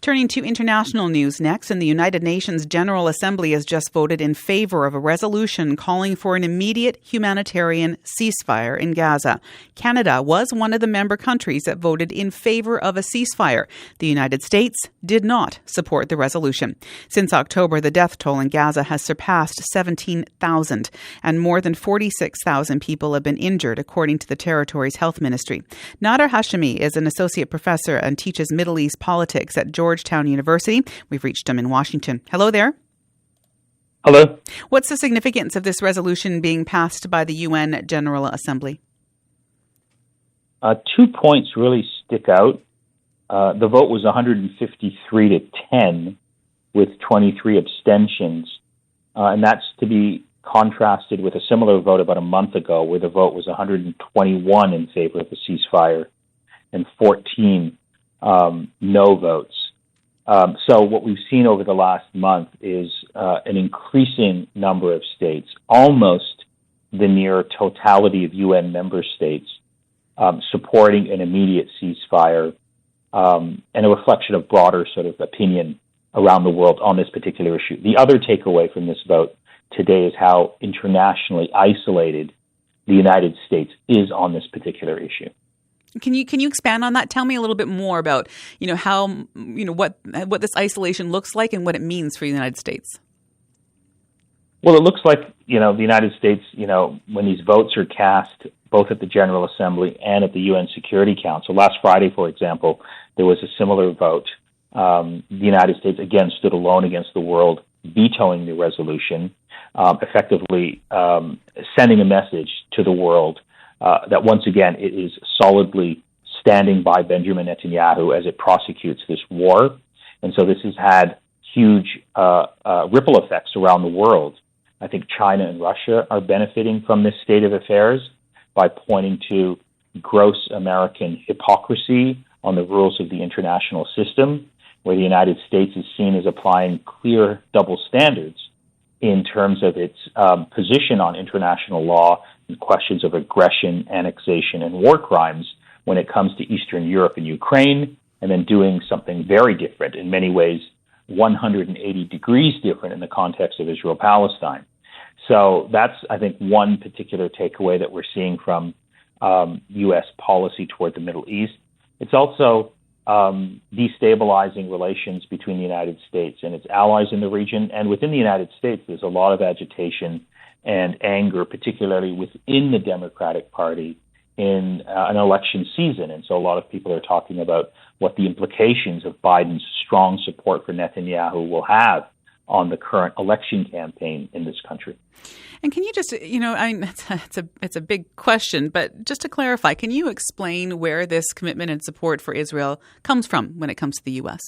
Turning to international news next, and the United Nations General Assembly has just voted in favor of a resolution calling for an immediate humanitarian ceasefire in Gaza. Canada was one of the member countries that voted in favor of a ceasefire. The United States did not support the resolution. Since October, the death toll in Gaza has surpassed 17,000, and more than 46,000 people have been injured, according to the territory's health ministry. Nader Hashemi is an associate professor and teaches Middle East politics at Georgetown University. We've reached him in Washington. Hello there. Hello. What's the significance of this resolution being passed by the UN General Assembly? 2 points really stick out. The vote was 153 to 10 with 23 abstentions. And that's to be contrasted with a similar vote about a month ago where the vote was 121 in favor of a ceasefire and 14 no votes. So what we've seen over the last month is an increasing number of states, almost the near totality of UN member states, supporting an immediate ceasefire and a reflection of broader sort of opinion around the world on this particular issue. The other takeaway from this vote today is how internationally isolated the United States is on this particular issue. Can you expand on that? Tell me a little bit more about, how, what this isolation looks like and what it means for the United States. Well, it looks like, the United States, when these votes are cast, both at the General Assembly and at the UN Security Council. Last Friday, for example, there was a similar vote. The United States, again, stood alone against the world, vetoing the resolution, effectively sending a message to the world that once again it is solidly standing by Benjamin Netanyahu as it prosecutes this war. And so this has had huge ripple effects around the world. I think China and Russia are benefiting from this state of affairs by pointing to gross American hypocrisy on the rules of the international system, where the United States is seen as applying clear double standards in terms of its position on international law and questions of aggression, annexation, and war crimes when it comes to Eastern Europe and Ukraine, and then doing something very different, in many ways 180 degrees different in the context of Israel-Palestine. So that's, I think, one particular takeaway that we're seeing from U.S. policy toward the Middle East. It's also destabilizing relations between the United States and its allies in the region. And within the United States, there's a lot of agitation and anger, particularly within the Democratic Party in an election season. And so a lot of people are talking about what the implications of Biden's strong support for Netanyahu will have on the current election campaign in this country. And can you just, it's a big question, but just to clarify, can you explain where this commitment and support for Israel comes from when it comes to the U.S.?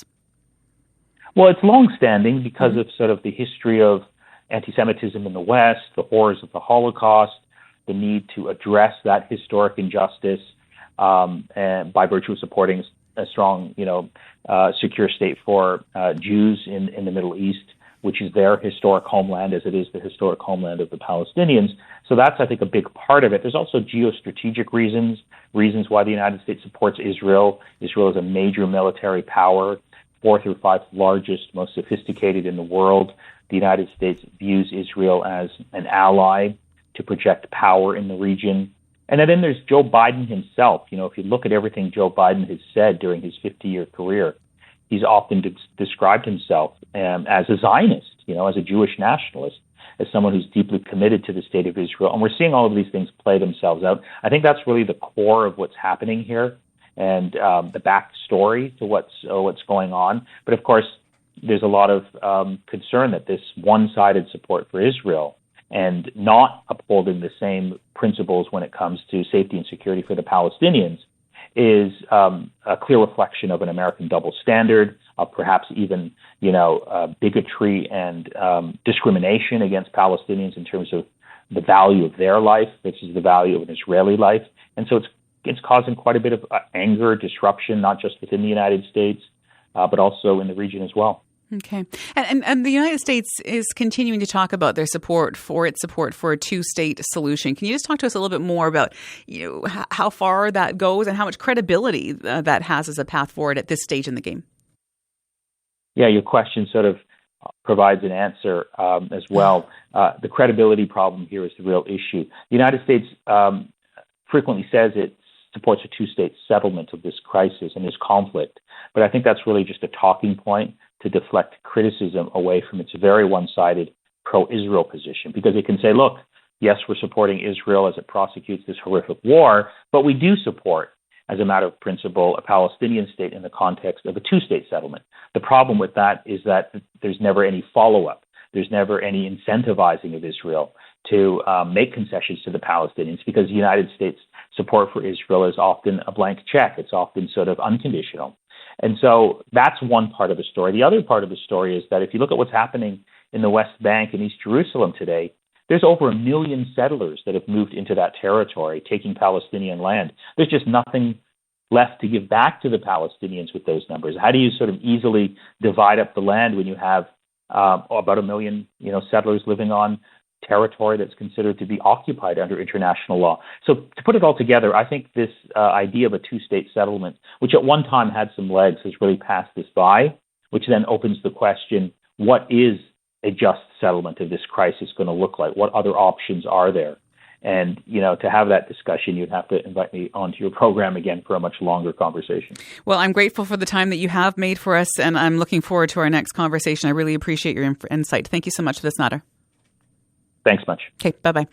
Well, it's longstanding because of sort of the history of anti-Semitism in the West, the horrors of the Holocaust, the need to address that historic injustice, and by virtue of supporting a strong, secure state for Jews in the Middle East, which is their historic homeland as it is the historic homeland of the Palestinians. So that's, I think, a big part of it. There's also geostrategic reasons why the United States supports Israel. Israel is a major military power, 4th or 5th largest, most sophisticated in the world. The United States views Israel as an ally to project power in the region. And then there's Joe Biden himself. If you look at everything Joe Biden has said during his 50-year career, he's often described himself as a Zionist, as a Jewish nationalist, as someone who's deeply committed to the state of Israel. And we're seeing all of these things play themselves out. I think that's really the core of what's happening here and the backstory to what's going on. But of course, there's a lot of concern that this one-sided support for Israel and not upholding the same principles when it comes to safety and security for the Palestinians is a clear reflection of an American double standard, of perhaps even, bigotry and discrimination against Palestinians in terms of the value of their life versus the value of an Israeli life. And so it's causing quite a bit of anger, disruption, not just within the United States, but also in the region as well. Okay. And the United States is continuing to talk about their support for a two-state solution. Can you just talk to us a little bit more about, how far that goes and how much credibility that has as a path forward at this stage in the game? Yeah, your question sort of provides an answer as well. The credibility problem here is the real issue. The United States frequently says it supports a two-state settlement of this crisis and this conflict, but I think that's really just a talking point to deflect criticism away from its very one-sided pro-Israel position, because it can say, look, yes, we're supporting Israel as it prosecutes this horrific war, but we do support, as a matter of principle, a Palestinian state in the context of a two-state settlement. The problem with that is that there's never any follow-up. There's never any incentivizing of Israel to make concessions to the Palestinians, because the United States support for Israel is often a blank check. It's often sort of unconditional. And so that's one part of the story. The other part of the story is that if you look at what's happening in the West Bank and East Jerusalem today, there's over 1 million settlers that have moved into that territory, taking Palestinian land. There's just nothing left to give back to the Palestinians with those numbers. How do you sort of easily divide up the land when you have about 1 million, settlers living on territory that's considered to be occupied under international law? So to put it all together, I think this idea of a two-state settlement, which at one time had some legs, has really passed this by, which then opens the question, what is a just settlement of this crisis going to look like? What other options are there? And, to have that discussion, you'd have to invite me onto your program again for a much longer conversation. Well, I'm grateful for the time that you have made for us, and I'm looking forward to our next conversation. I really appreciate your insight. Thank you so much for this, Nader. Thanks much. Okay, bye-bye.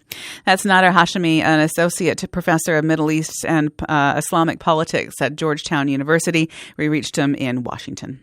That's Nader Hashemi, an associate professor of Middle East and Islamic politics at Georgetown University. We reached him in Washington.